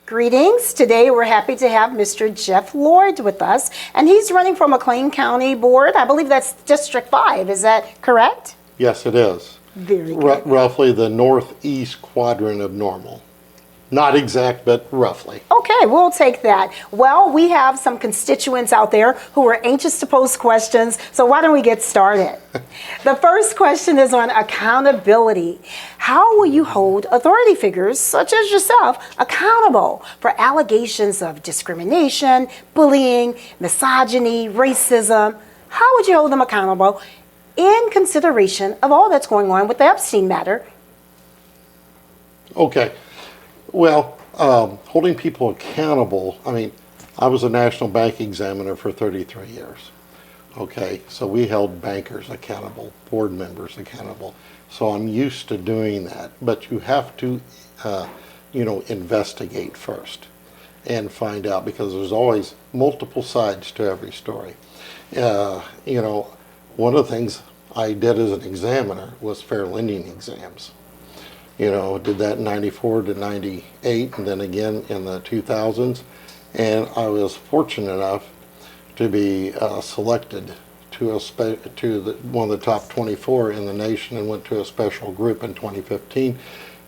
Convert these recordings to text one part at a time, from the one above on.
Greetings. Today we're happy to have Mr. Jeff Lord with us, and he's running for McLean County Board. I believe that's District 5. Is that correct? Yes, it is. Very good. Roughly the northeast quadrant of Normal. Not exact, but roughly. Okay, we'll take that. Well, we have some constituents out there who are anxious to pose questions, so why don't we get started? The first question is on accountability. How will you hold authority figures, such as yourself, accountable for allegations of discrimination, bullying, misogyny, racism? How would you hold them accountable in consideration of all that's going on with the Epstein matter? Okay. Well, holding people accountable, I mean, I was a national bank examiner for 33 years. Okay, so we held bankers accountable, board members accountable. So I'm used to doing that. But you have to, investigate first and find out, because there's always multiple sides to every story. One of the things I did as an examiner was fair lending exams. Did that in 94 to 98, and then again in the 2000s. And I was fortunate enough to be selected to one of the top 24 in the nation, and went to a special group in 2015,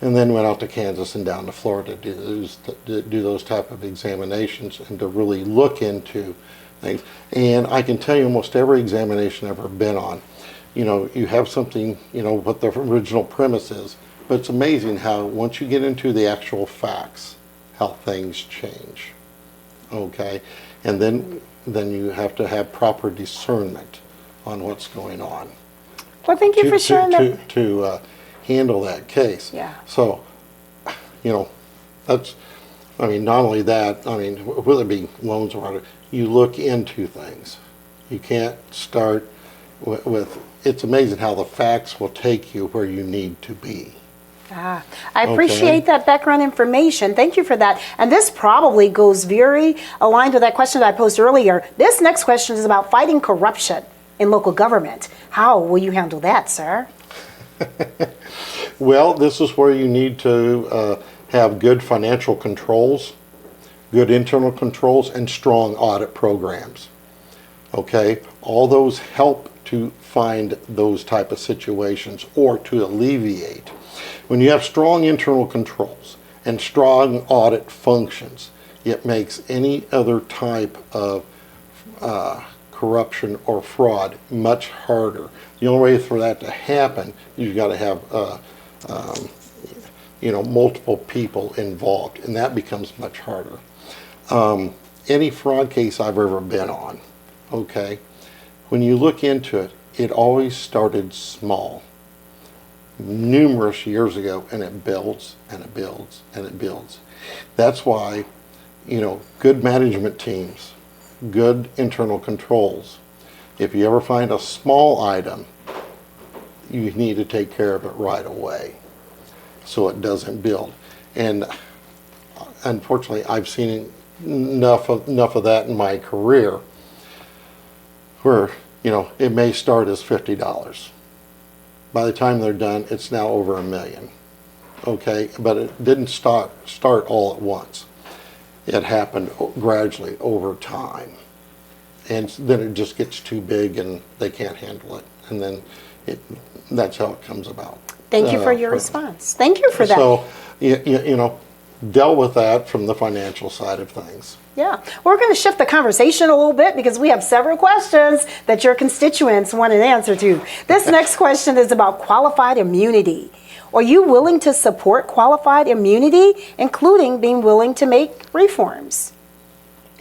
and then went out to Kansas and down to Florida to do those type of examinations and to really look into things. And I can tell you almost every examination I've ever been on, you have something, what the original premise is. But it's amazing how once you get into the actual facts, how things change. Okay, and then you have to have proper discernment on what's going on. Well, thank you for sharing that. To handle that case. Yeah. So, that's, not only that, whether it be loans or whatever, you look into things. You can't start with it's amazing how the facts will take you where you need to be. I appreciate that background information. Thank you for that. And this probably goes very aligned with that question that I posed earlier. This next question is about fighting corruption in local government. How will you handle that, sir? Well, this is where you need to have good financial controls, good internal controls, and strong audit programs. Okay, all those help to find those type of situations or to alleviate. When you have strong internal controls and strong audit functions, it makes any other type of corruption or fraud much harder. The only way for that to happen, you've got to have multiple people involved, and that becomes much harder. Any fraud case I've ever been on, okay, when you look into it, it always started small, numerous years ago, and it builds and it builds and it builds. That's why, good management teams, good internal controls, if you ever find a small item, you need to take care of it right away so it doesn't build. And unfortunately, I've seen enough of that in my career where, it may start as $50. By the time they're done, it's now over $1 million. Okay, but it didn't start all at once. It happened gradually over time, and then it just gets too big and they can't handle it, and then that's how it comes about. Thank you for your response. Thank you for that. So, dealt with that from the financial side of things. Yeah, we're going to shift the conversation a little bit because we have several questions that your constituents want an answer to. This next question is about qualified immunity. Are you willing to support qualified immunity, including being willing to make reforms?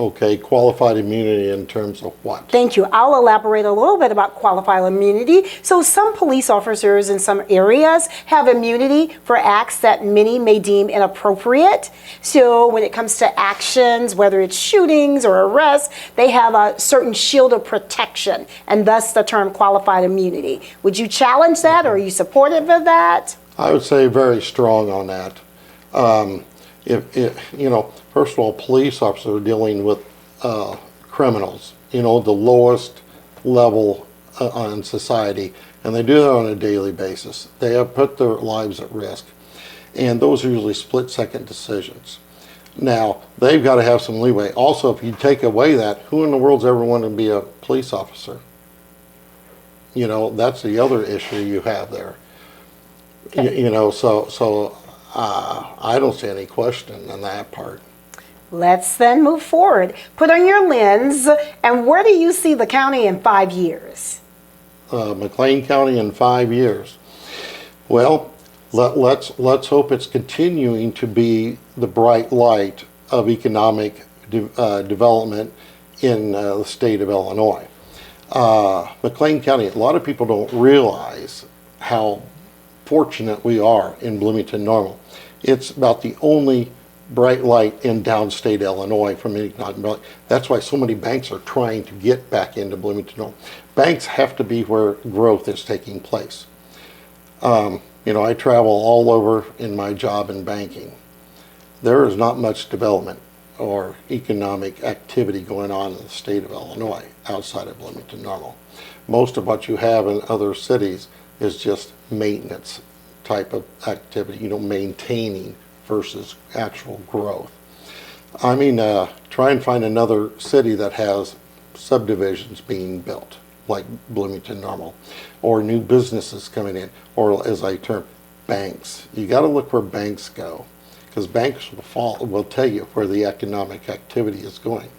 Okay, qualified immunity in terms of what? Thank you. I'll elaborate a little bit about qualified immunity. So some police officers in some areas have immunity for acts that many may deem inappropriate. So when it comes to actions, whether it's shootings or arrests, they have a certain shield of protection, and thus the term qualified immunity. Would you challenge that, or are you supportive of that? I would say very strong on that. First of all, police officers are dealing with criminals, the lowest level in society, and they do that on a daily basis. They have put their lives at risk, and those are usually split-second decisions. Now, they've got to have some leeway. Also, if you take away that, who in the world's ever wanted to be a police officer? You know, that's the other issue you have there. Okay. You know, so I don't see any question in that part. Let's then move forward. Put on your lens, and where do you see the county in 5 years? McLean County in 5 years. Well, let's hope it's continuing to be the bright light of economic development in the state of Illinois. McLean County, a lot of people don't realize how fortunate we are in Bloomington-Normal. It's about the only bright light in downstate Illinois from economic development. That's why so many banks are trying to get back into Bloomington-Normal. Banks have to be where growth is taking place. You know, I travel all over in my job in banking. There is not much development or economic activity going on in the state of Illinois outside of Bloomington-Normal. Most of what you have in other cities is just maintenance type of activity, you know, maintaining versus actual growth. I mean, try and find another city that has subdivisions being built, like Bloomington-Normal, or new businesses coming in, or as I term, banks. You got to look where banks go, because banks will tell you where the economic activity is going.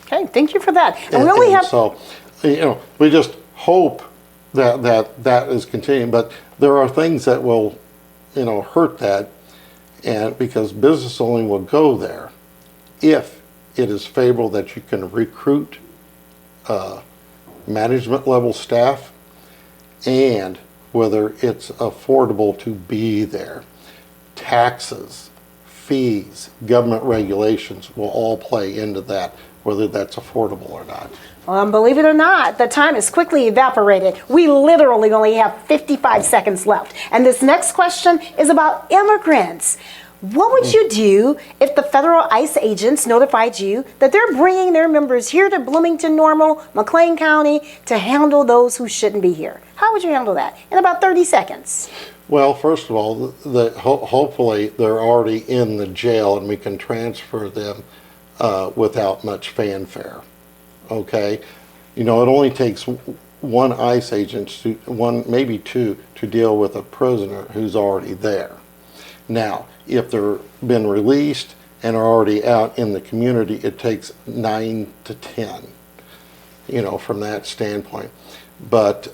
Okay, thank you for that. And we only have... So, you know, we just hope that is continuing, but there are things that will, you know, hurt that, and because business only will go there if it is favorable that you can recruit management level staff, and whether it's affordable to be there. Taxes, fees, government regulations will all play into that, whether that's affordable or not. Believe it or not, the time has quickly evaporated. We literally only have 55 seconds left. And this next question is about immigrants. What would you do if the federal ICE agents notified you that they're bringing their members here to Bloomington-Normal, McLean County, to handle those who shouldn't be here? How would you handle that in about 30 seconds? Well, first of all, hopefully they're already in the jail and we can transfer them without much fanfare. Okay? You know, it only takes one ICE agent, maybe two, to deal with a prisoner who's already there. Now, if they're been released and are already out in the community, it takes 9 to 10, you know, from that standpoint. But,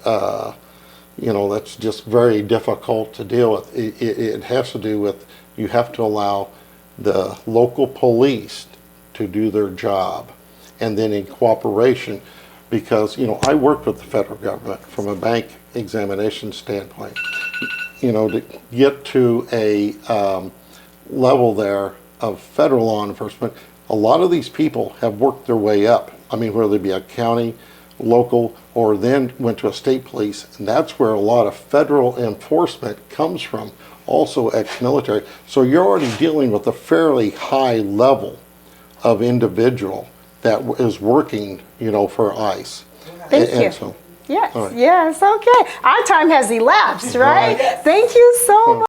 you know, that's just very difficult to deal with. It has to do with, you have to allow the local police to do their job, and then in cooperation, because, you know, I worked with the federal government from a bank examination standpoint. You know, to get to a level there of federal law enforcement, a lot of these people have worked their way up. I mean, whether they be a county, local, or then went to a state police, and that's where a lot of federal enforcement comes from, also ex-military. So you're already dealing with a fairly high level of individual that is working, you know, for ICE. Thank you. So, yes, right. yes, okay. Our time has elapsed, right? Right. Thank you so much.